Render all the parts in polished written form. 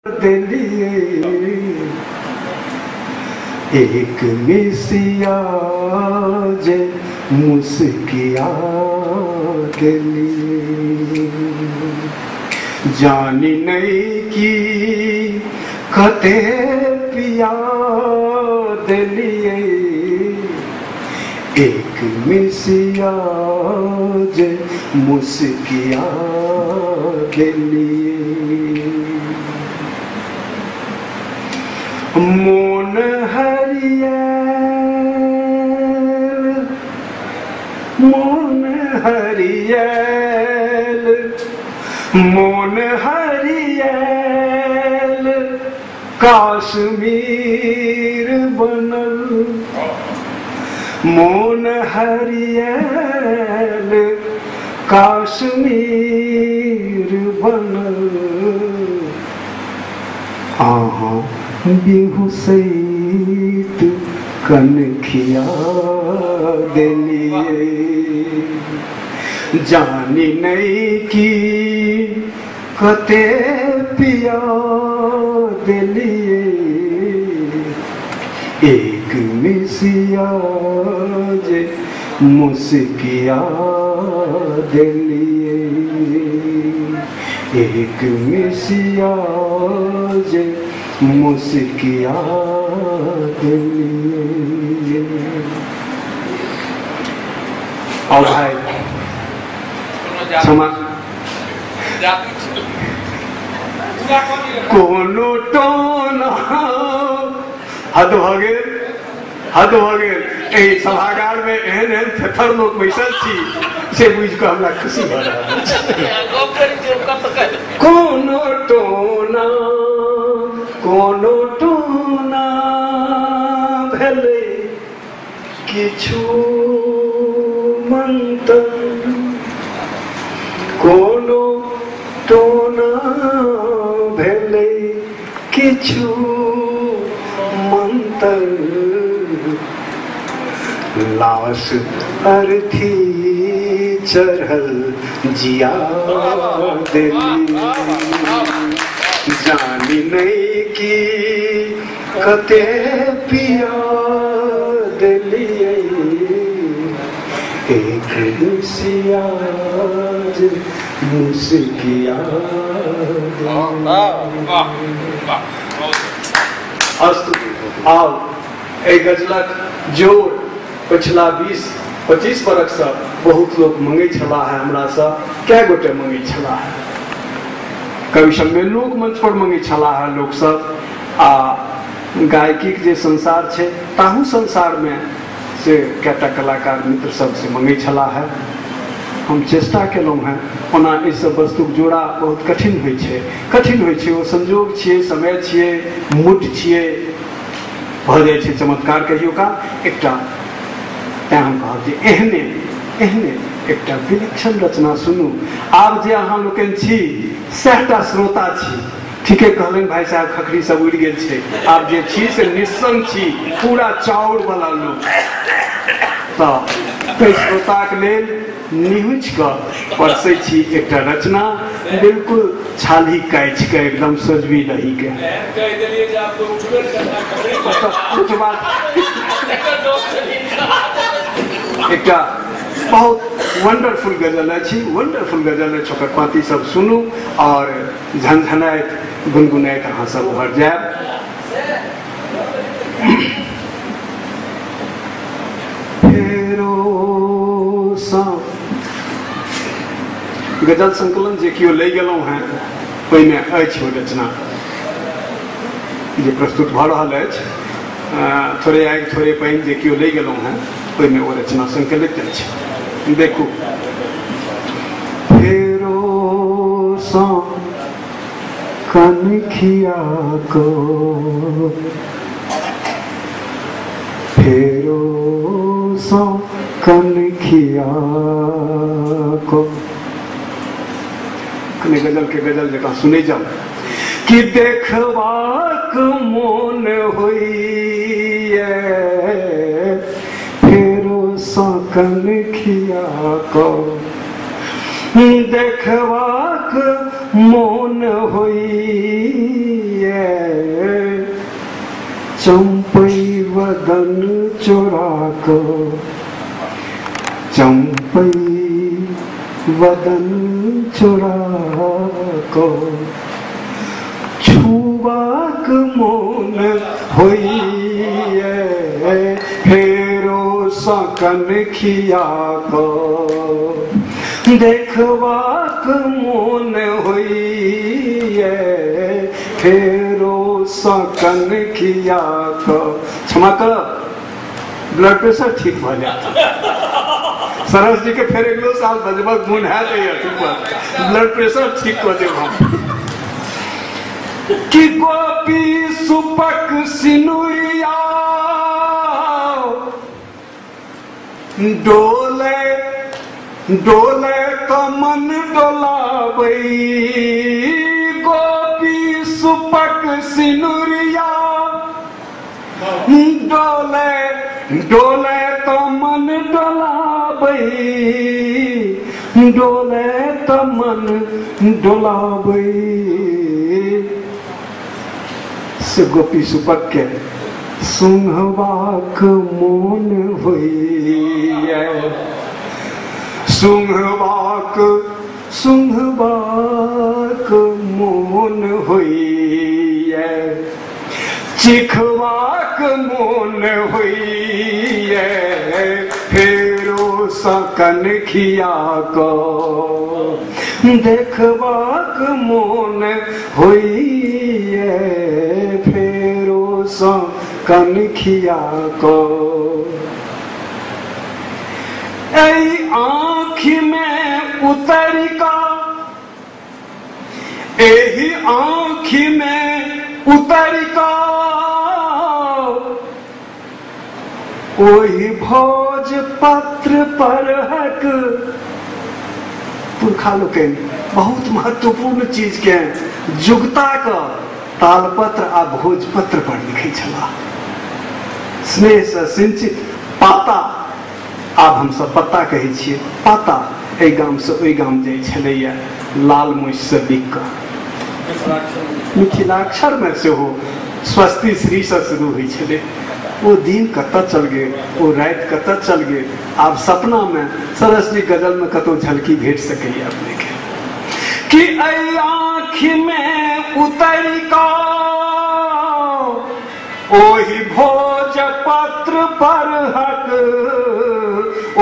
दिलिए एक मिसिया जे मुस्किया के लिए जानी नहीं की कते पिया दिलिए एक मिसिया जे मुस्किया के लिए मोन हरियल मोन हरियल काश्मीर बनल मोन हरियल काश्मीर बनल आहा बेहुसैत कनखिया दिलिए जानी नहीं की कते पिया दिलिए एक मिसिया जे मुस्किया दिलिए एक मिसिया जे मुस्किया दिलिए। और भाई क्षमा कोनो टोना हद भ गेल एहि सभागार में एहन एहन थेथर लोग बैसल छी से बुझ के हमरा खुशी भ रहल कोनो टोना भेलै किछु मंतर कोनो टोना भेलै किछु मंतर लाश अर्थी चढ़ल जिया दिली जानी नहीं की कते पिया दिलिए एक मिसिया जे मुस्किया आओ ए गजलक जोर पिछला 20-25 बरख से बहुत लोग मंगे छला है हमरा से कै गोटे मंगे छला है कवि सम्मेलनों मंच पर मंगे छला है लोग सब आ गायकी के जे संसार छे ताहू संसार में से कएटा कलाकार मित्र सब से मंगे छला है हम चेष्टा केलहुँ हैं ओना ई सब वस्तुक जोड़ा बहुत कठिन होइ छै ओ संजोग छियै समय छियै मूड छियै भऽ जाइ छै चमत्कार कहियो का एकटा तैं हम कहब जे एहने एकटा विलक्षण रचना सुनू आब जे अहाँ लोकनि छी सएहटा श्रोता छी ठीके कहलनि भाई साहब खखरी सब उड़ि गेल छै आब जे छी से निस्संग छी पूरा चाउर वाला लोग तऽ ताहि श्रोताक लेल निहुच कऽ परसै छी एकटा रचना बिल्कुल छाली काटि के एकदम सजवी रही के एकटा बहुत वंडरफुल गजल अछि ओकर पाती सब सुनू और झनझनाइत गुनगुनाइत अहाँ सब घर जायब। गजल संकलन जे कियो ले गेलहुँ हैं ओहिमे अछि ओ रचना जे प्रस्तुत भऽ रहल अछि थोड़े आगि थोड़े पानि जे कियो ले गेलहुँ हैं ओहिमे ओ रचना संकलित अछि देखू फेरो सँ कनखिया को फेरो सँ कनखिया को गजल के गजल जकाँ सुने जाओ कि देखबाक मोन होइए फेरो सँ कनखिया को देखबाक मोन होइए चंपई वदन चोरा को चंपई वदन चोरा को छुबाक मोन होइए फेरो सकन खिया को देखबाक मोन होइए फेरो सकन खिया को। क्षमा कर, ब्लड प्रेशर ठीक हो जाता। सरस जी के फिर अगलो साल बजबक गुण है तो ब्लड प्रेशर ठीक हो जाए। कि गोपी सुपक सिनुरिया डोले डोले तो मन डोलावई गोपी सुपक सिनुरिया डोले डोले तो मन डोलावई डोले तो मन डोलावई से गोपी सुपक के सुंघबाक मोन होइए सुंघबाक सुंघबाक मोन होइए चिखबाक मोन होइए फेरो सकन खिया को देखबाक मोन होइए फेरो सकन खिया को। ऐ आँख में उतर का एही आँख में उतर का ओही भोज पत्र पर हक पुरखा लोग बहुत महत्वपूर्ण चीज के जुगता का तालपत्र आ भोजपत्र पर लिखे छला स्नेह से सिंचित पाता आब हम सब पत्ता कहे छिए पाता ए गाम से ओई गाम जाय छलैया लाल मोछ से बिक क मिथिलाक्षर में से हो स्वस्ति श्री से शुरू हुई छले वो दिन कत चल गए वो रात कत चल गए आप सपना में सरस जी गजल में कतो झलकी भेट सके अपने के कि ऐ आँख में उतर का ओही भोज पत्र पर हक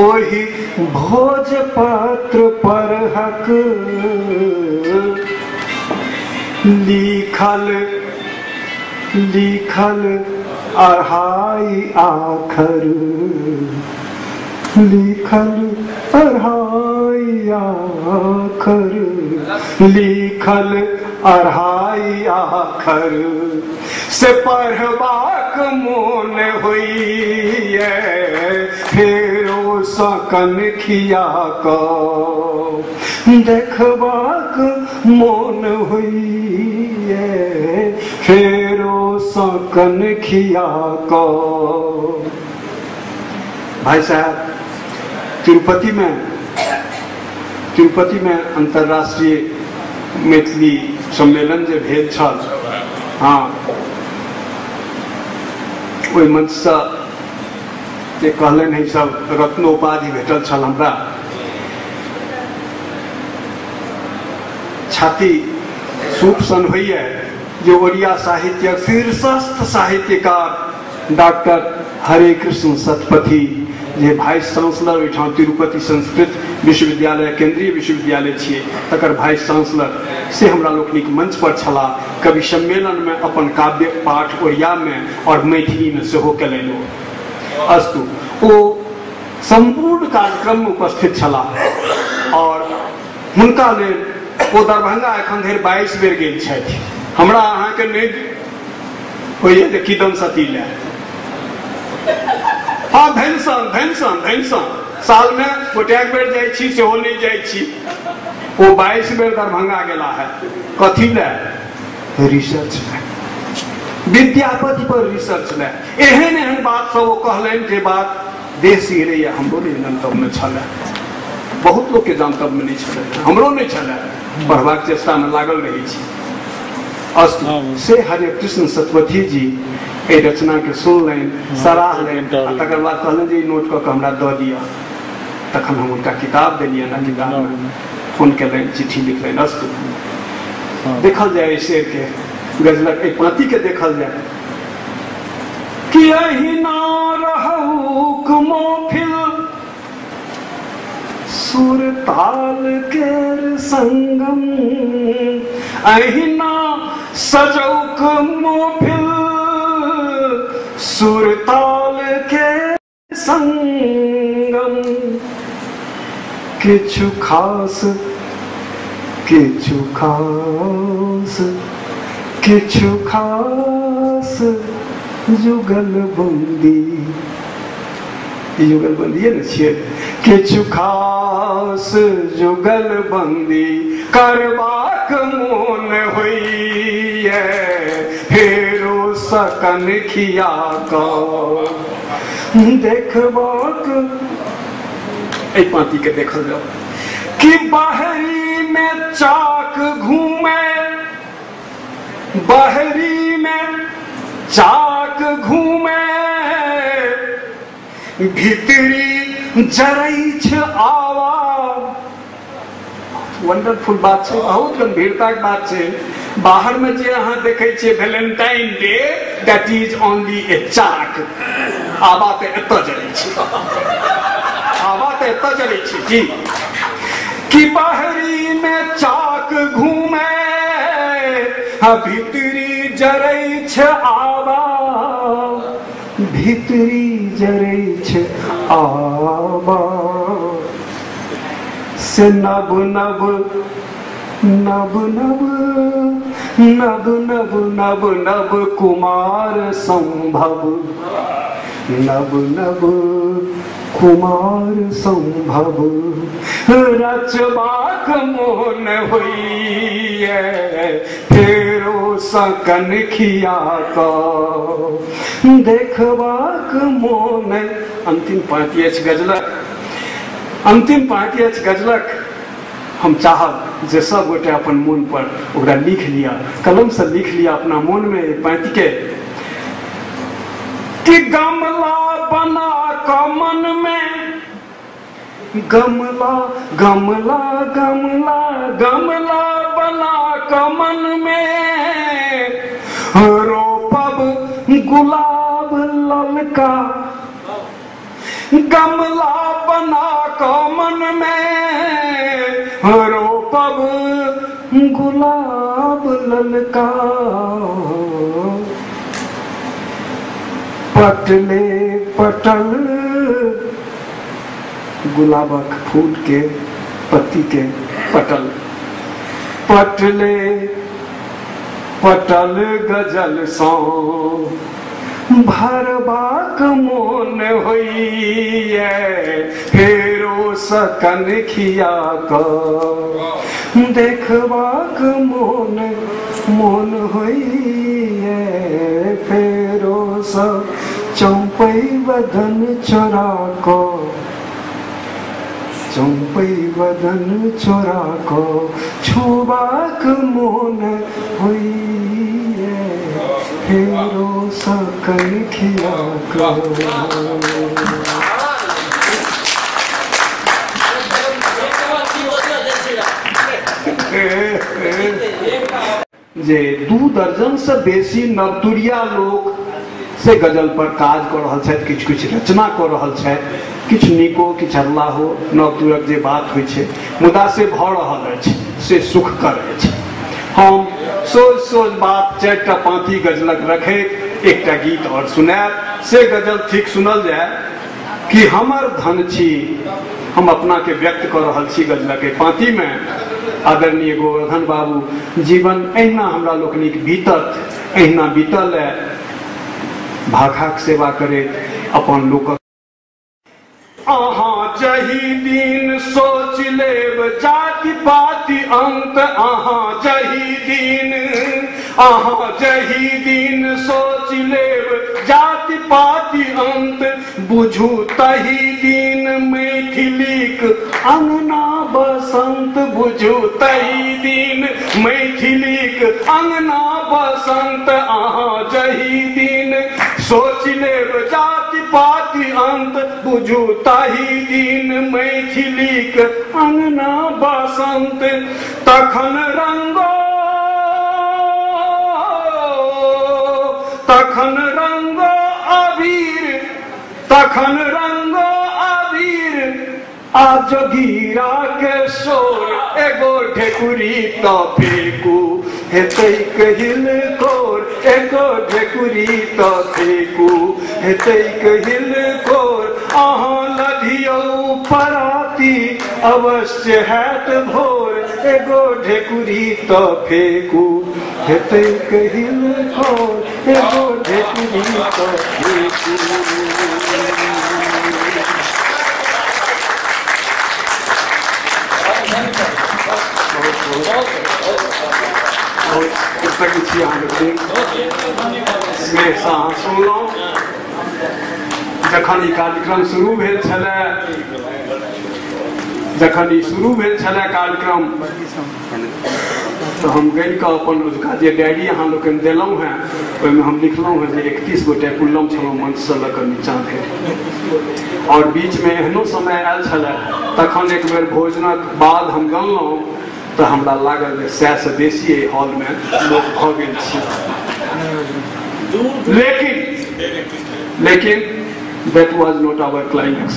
ओही भोज पत्र पर हक लिखल लिखल अढ़ाई आखर लिखल अढ़ाई आखर लिखल अढ़ाई आखर से पढ़बाक मोन होइए फेरो सकन खिया को देखबाक मोन होइए फेरो सकन खिया को। भाई साहब तिरुपति में अंतर्राष्ट्रीय मैथिली सम्मेलन जो भेल छल हाँ ओहि मंच से जे कहलन है सब रत्नोपाधि भेटल छल हमरा छाती सूप सन होइए जो ओडिया साहित्यक शीर्षस्थ साहित्यकार डॉक्टर हरे कृष्ण सतपथी जे वाइस चांसलर ओहिठाम तिरुपति संस्कृत विश्वविद्यालय केंद्रीय विश्वविद्यालय छिए तकर वाइस चांसलर से हमरा लोकनिक मंच पर छला कवि सम्मेलन में अपन काव्य पाठ ओडिया में और मैथिली में सेहो केलनि अस्तु ओ संपूर्ण कार्यक्रम में उपस्थित छला और हुनका लेल ओ दरभंगा एखन धरि 22 बेर गेल छथि हमरा अहाँ के नहि होइए जे किदन सती ले हाँ धनसन साल में गोटेक बेर जाइ छी सेहो नहीं जाइ छी ओ 22 बेर दरभंगा गेला है कथी ले रिसर्च ले विद्यापति पर रिसर्च ले एहन एहन बात सब वो कहलन जे बात देश गिरैया हमरो नहीं जनतब में छल बहुत लोग के जानतब में नहीं छल हमरो नहीं छल पढ़बाक चेष्टा में लागल रही छी। अस्तु से हरे कृष्ण सतपथी जी ए रचना के सुनलनि, सराहलनि, तकर बाद कहलनि जे नोट कऽ के हमरा दऽ दिअ। तखन हम हुनका किताब देलियनि, आ किताब में फोन केलनि, चिट्ठी लिखलनि। अस्तु देखल जाए शेर के गजलक एक पाँति के देखल जाए कि अहिना रहूक मोफिल सुर ताल के संगम, अहिना सजौक मोफिल सुर ताल के संगम, किछु खास किछु खास किछु खास जुगलबंदी, जुगलबंदी है ना छियै, किछु खास जुगलबंदी करबाक मोन होइए, फेरो सकन खिया कऽ देखबाक। एक पाँति के देखल जाओ कि बाहरी में चाक घूमे, बाहरी में चाक घूमे, भीतरी जरैछ आवा। वंडरफुल बात छै, बहुत गंभीरता के बात छै। बाहर में जे अहाँ देखे छियै Valentine Day, that is only a चाक। आवा तो एतऽ जरै छै, आवा तो एतऽ जरै छै जी। कि बाहरी में चाक घूमे, भीतरी जरैछ आवा, भीतरी जरैछ आवा। से नब नब नब नब नब नब नब नब कुमार संभव, नब नब कुमार संभव, रचबाक मोन होइए, फेरो सकन खिया कऽ देखबाक मोन। अंतिम पाँति अछि गजलक, अंतिम पाँति अछि गजलक। हम चाहब जे सब गोटे अपन मोन पर ओकरा लिख लिया, कलम से लिख लिया अपना मन में पाँति के कि गमला बना क मन में, गमला गमला गमला गमला बना क मन में, रोपब गुलाब ललका, गमला बना क मन में, रोपब गुलाब ललका। पटले पटल गुलाबक फूल के पत्ती के पटल, पटले पटल गजल सौ भरबाक मोन होइए, फेरो सकन खिया कऽ देखबाक मोन मोन होइए, फेरो सब चौपई बदन चोरा कऽ, चौपई बदन चोरा कऽ छुबाक मोन होइए, फेरो सकन खिया जे 2 दर्जन से बेसी नवतुरिया लोग से गजल पर काज कऽ रहल छथि, किछु किछु रचना कऽ रहल छथि, किछु नीको किछु अल्लाहो नवतुरक जे बात होइ छै, मुदा से भऽ रहल अछि से सुख कर अछि। हम सोच सोच बात 4टा पाँति गजलक रखे, एकटा गीत और सुनायब। से गजल ठीक सुनल जाए कि हमर धन छी, हम अपना के व्यक्त कर रहल छी गजलक पाँति में। आदरणीय गोवर्धन बाबू जीवन अहिना हमरा लोकनिक बीतत, अहिना बीतल है, भाखाक सेवा करे अपन लोक। अहाँ जही दिन सोच लेब जाति पाति अंत, अहाँ जही दिन, अहाँ जही दिन सोच लेब जाति पाति अंत, बुझू तही दिन मैथिलीक अंगना बस बसंत बुझू तही दिन मैथिलीक अंगना बसंत अहाँ जही दिन सोच लेब जाति पाति अंत बुझू ताही दिन मैथिलीक अंगना बसंत तखन रंगो अबीर तखन रंगो अबीर आ जोगीरा के शोर एगो ढेकुरी तो फेंकू हेतै कहिल कोर एगो ढेकुरी तो फेंकू हेतै कहिल कोर अहाँ लधियौ पराती अवश्य हैत भोर एगो ढेकुरी तो फेंकू हेतै कहिल कोर एगो ढेकुरी तो फेंकू। सुनलहुँ जखन ई कार्यक्रम शुरू भेल छलै कार्यक्रम तो हम गई कऽ अपन रोजगार जे डायरी अहाँ लोकनि देलहुँ हेँ ओहिमे हम लिखलहुँ हेँ जे 31 गोटे पुल्लम छलहुँ मंचसँ लऽ कऽ नीचाँ धरि और बीचमे एहनो समय आयल छलै तखन एक बेर भोजनक बाद हम गनलहुँ तो हमरा लागल जे 100 से बेसी हॉल में लोग भऽ गेल छी लेकिन that was not our climax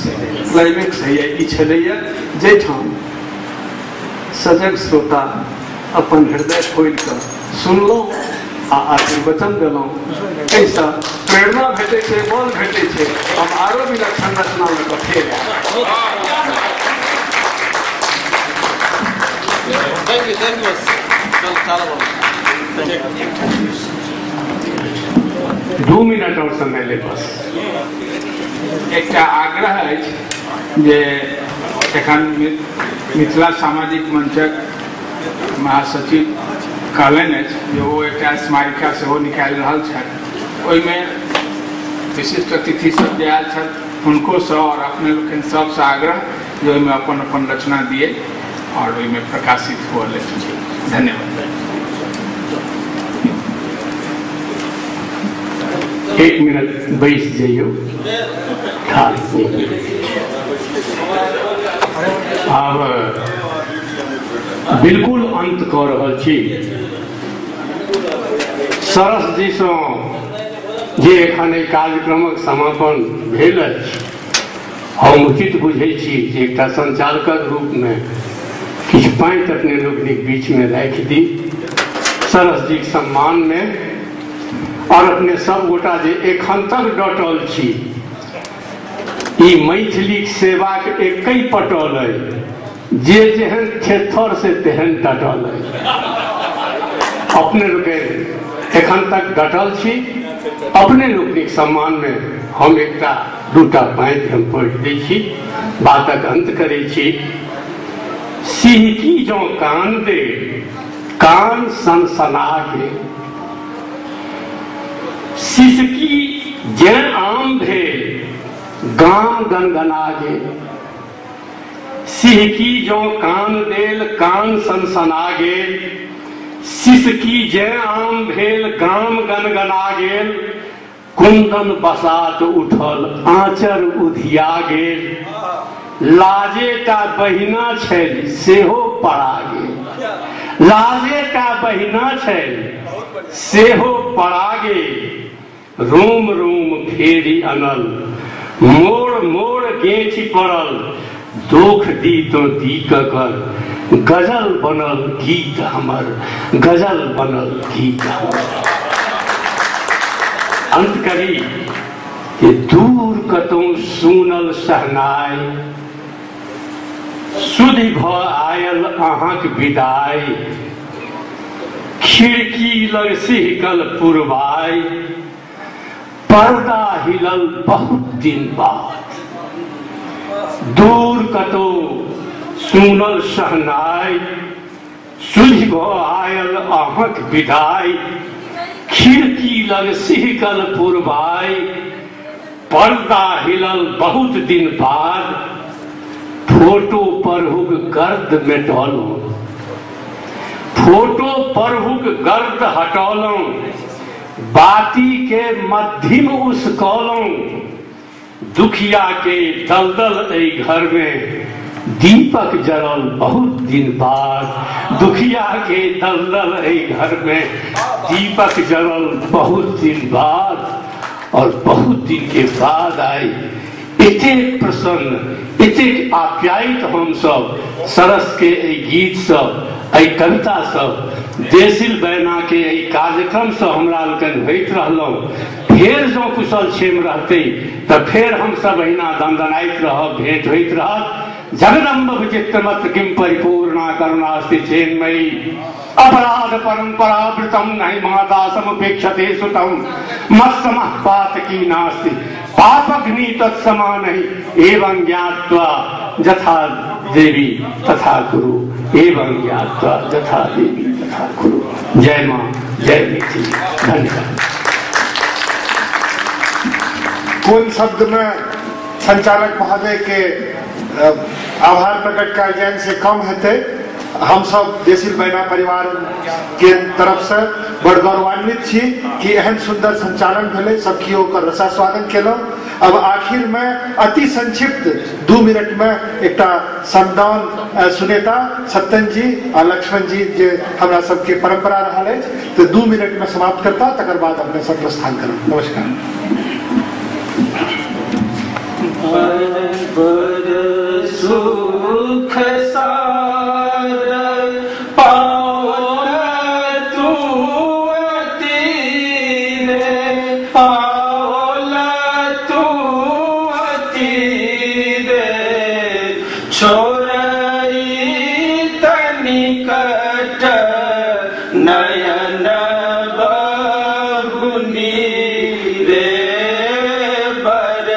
है ई छलैया जाहिठाम सजग श्रोता अपन हृदय खोलि कऽ सुनलहुँ आ आशीर्वचन देलहुँ एहिसँ प्रेरणा भेटै छै बल भेटै छै हम आरो विलक्षण रचना लऽ कऽ फेर दू मिनट और समय ले बस एक आग्रह है जे एखन मिथिला सामाजिक मंचक महासचिव कहलनि अछि जे ओ एकटा स्मारिका सेहो निकालि रहल छथि ओहिमे विशिष्ट अतिथि सब जे आयल छथि हुनको सँ और अपने लोकनि सबसँ आग्रह जे ओहिमे अपन अपन रचना दिए और ओहिमे प्रकाशित हुअ लेकिन धन्यवाद। 1 मिनट बैस जाइयो आब बिल्कुल अंत कऽ रहल छी सरस जी सँ जे एखन एहि कार्यक्रमक समापन भेल अछि हम उचित बुझै छी जे एकटा संचालकक रूपमे किछु पाँच अपने लोकनिक बीच में राखि दी सरस जी सम्मान में और अपने सब गोटा जे एखन तक डटल छी ई मैथिली सेवा के एकई पटल है जे जेहन थेथर से तेहन डटल है अपने लोग एखन तक डटल छी अपने लोकनिक सम्मान में हम एकटा दूटा पाँच हम पढ़ि दै छी बातक अंत करै छी। सिहकी जो कान दे कान सनसना गे सिसकी जै आम भेल गाम गनगना गे सिहकी जो कान देल कान सनसना गेल सिसकी जै आम भेल गाम गनगना गेल कुंदन बसात उठल आँचर उधिया गेल लाजेटा बहिना छल सेहो पड़ा गेल लाजेटा बहिना छल सेहो पड़ा गेल रोम रोम फेरी अनल मोड़ मोड़ गेछ पड़ल दुख दी तो दी कर गजल बनल गीत हमर गजल बनल गीत हमर। अंत करी कि दूर कतौ सुनल सहनाई सुधि भ आयल अहाँक विदाई खिड़की लग सिहकल पुरवाई पर्दा हिलल बहुत दिन बाद दूर कतौ सुनल सहनाई सुधि भ आयल अहाँक विदाई खिड़की लग सिहकल पुरवाई पर्दा हिलल बहुत दिन बाद फोटो पर हुक गर्द में टॉलूं, फोटो पर हुक गर्द हटौलूं, बाती के मध्यम उस कौलों, दुखिया के दलदल ए घर में दीपक जरल बहुत दिन बाद, दुखिया के दलदल ए घर में दीपक जरल बहुत दिन बाद, और बहुत दिन के बाद आई इतने प्रसन्न इतने आप्यायित हम सब सरस के गीत सब कविता सब देसिल बैना के कार्यक्रम से हमरा लोकन होइत रहलौं। फिर जो कुशल क्षेम रहते तो फिर हम सब अहिना दंदनाइत रहब, भेंट होइत रहत। जगदम्ब विचित्रमत किम परिपूर्णा करुणास्ति चेन्मयी, अपराध परंपरावृतम नहीं माता समुपेक्षते सुतम, मत्समः पातकी नास्ति पापग्नि तत्समा नहीं, एवं ज्ञात्वा यथा देवी तथा गुरु, एवं ज्ञात्वा यथा देवी तथा गुरु। जय मां, जय मिट्टी। धन्यवाद। कौन शब्द में संचालक महोदय के आभार प्रकट का ज्ञान से कम हेते। हम सब देसिल बैना परिवार के तरफ से बड़ गौरवान्वित छी कि एहन सुंदर संचालन भेले, सबकी ओकर रसा स्वागत केलौं। अब आखिर में अति संक्षिप्त 2 मिनट में एक संदान सुनेता सत्तन जी और लक्ष्मण जी जे हमरा सबके परंपरा रहा है, तो 2 मिनट में समाप्त करता, तकर बाद अपने सब प्रस्थान करो। नमस्कार। सुख सार पाओ तू तीरे, पाओ तू तीरे, छोरई तनिकट नयन बहुनी रे, बर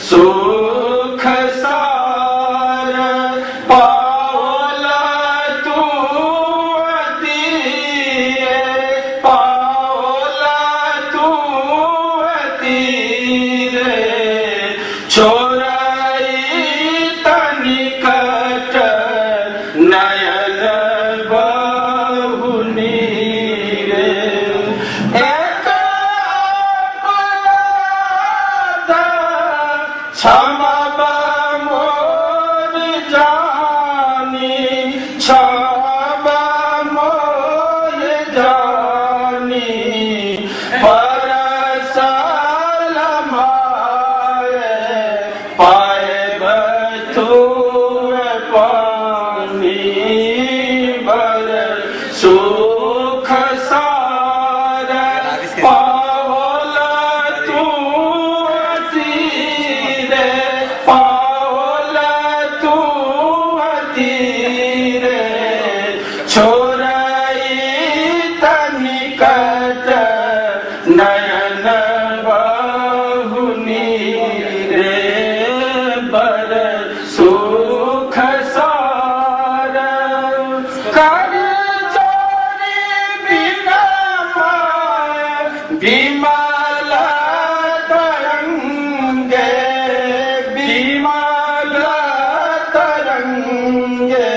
सुख सार पाओला तू दिए, पाओला तू तीरे, छोरई तनिकट नयन बहुनी रे, एक क्षमा मोर जानी, क्षमा मोर जानी, परसल माए पाए बतुए पानी, बर सुख सार पाओला तू तीरे, पाओला तू तीरे, छोरई तनिकट नयन बहुनी रे, बर सुख सार कर चोरी बिना विमल तरंगे, विमल तरंगे,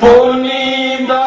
पुनीदा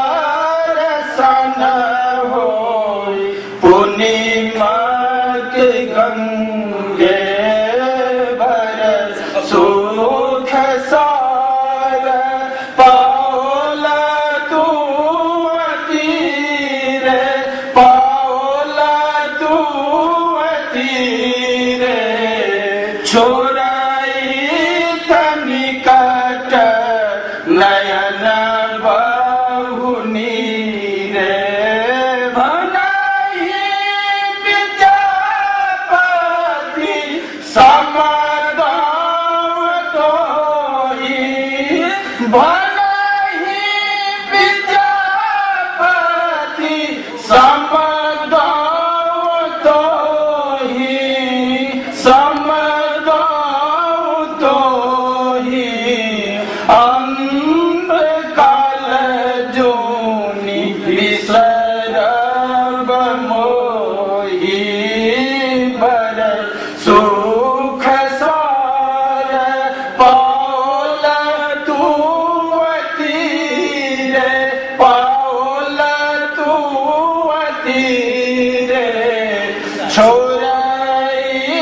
छोराई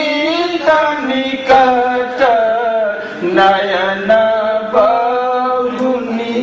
तनिकट नयन बहुनी।